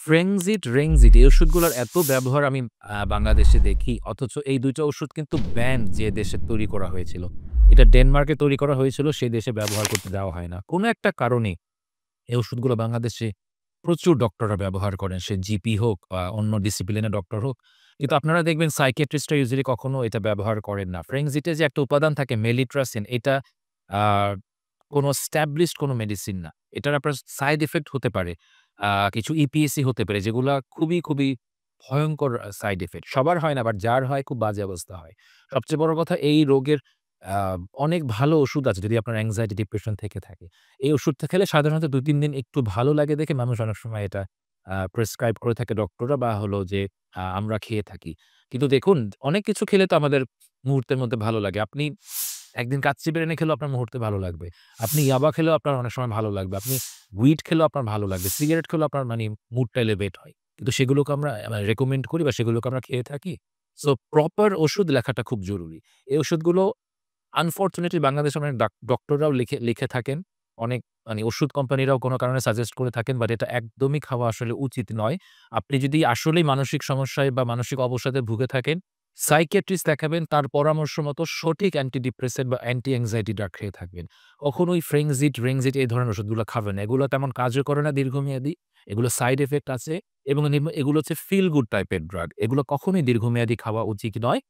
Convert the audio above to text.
ফ্রেংজিট, রেংজিট এই ওষুধগুলোর এত ব্যবহার আমি বাংলাদেশে দেখি। অথচ এই ২ টা ওষুধ কিন্তু ব্যান্ড যে দেশে তৈরি করা হয়েছিল। এটা ডেনমার্কে তৈরি করা হয়েছিল, সেই দেশে ব্যবহার করতে দেওয়া হয় না। কোন একটা কারণে এই ওষুধগুলো বাংলাদেশে প্রচুর ডক্টররা ব্যবহার করেন। সে জিপি হোক বা অন্য ডিসিপ্লিনের ডক্টর হোক। কিন্তু আপনারা দেখবেন সাইকিয়াট্রিস্টরা ইউজুয়ালি কখনো এটা ব্যবহার করেন না। ফ্রেংজিটে যে একটা উপাদান থাকে মেলিট্রাসিন এটা আ কোনো established কোনো মেডিসিন না। এটার আপনার সাইড ইফেক্ট হতে পারে। কিছু ইপিএসি হতে পারে যেগুলা খুবই ভয়ংকর সাইড ইফেক্ট। সবার হয় না বাট যার হয় খুব বাজে অবস্থা হয়। সবচেয়ে বড় কথা এই রোগের আ অনেক ভালো ওষুধ আছে যদি আপনার anxiety, ডিপ্রেশন থেকে থাকে। এই ওষুধটা খেলে সাধারণত ২-৩ দিন একটু ভালো লাগে দেখে মানুষ অনেক সময় এটা প্রেসক্রাইব করে থাকে ডক্টররা বা হলো যে আমরা খেয়ে থাকি। কিন্তু দেখুন অনেক কিছু খেলে তো আমাদের মুহূর্তের মধ্যে ভালো লাগে। আপনি একদিন কাচ্চি বিরিয়ানি খেলেও আপনার মুহূর্তে ভালো লাগবে। আপনি ইয়াবা খেলেও আপনার অনেক সময় ভালো লাগবে। আপনি উইড খেলেও আপনার ভালো লাগবে। সিগারেট খেলেও আপনার মুডটা এলিভেট হয়। কিন্তু সেগুলোকে আমরা রেকমেন্ড করি বা সেগুলোকে আমরা খেয়ে থাকি। সো প্রপার ওষুধ লেখাটা খুব জরুরি। এই ওষুধগুলো আনফরচুনেটলি বাংলাদেশের অনেক ডক্টররাও লিখে থাকেন। অনেক ওষুধ কোম্পানিরাও কোনো কারণে সাজেস্ট করে থাকেন বাট এটা একদমই খাওয়া আসলে উচিত নয়। আপনি যদি আসলেই মানসিক সমস্যায় বা মানসিক অবসাদে ভুগে থাকেন, সাইকিয়াট্রিস্ট দেখাবেন, তার পরামর্শ মতো সঠিক অ্যান্টি ডিপ্রেসেন্ট বা অ্যান্টি এনক্সাইটি ড্রাগ খেয়ে থাকবেন। কখনোই ফ্রেংজিট, রেংজিট এই ধরনের ওষুধগুলো খাবেন না। এগুলো তেমন কাজও করে না দীর্ঘমেয়াদী। এগুলো সাইড ইফেক্ট আছে এবং এগুলো হচ্ছে ফিল গুড টাইপের ড্রাগ। এগুলো কখনোই দীর্ঘমেয়াদী খাওয়া উচিত নয়।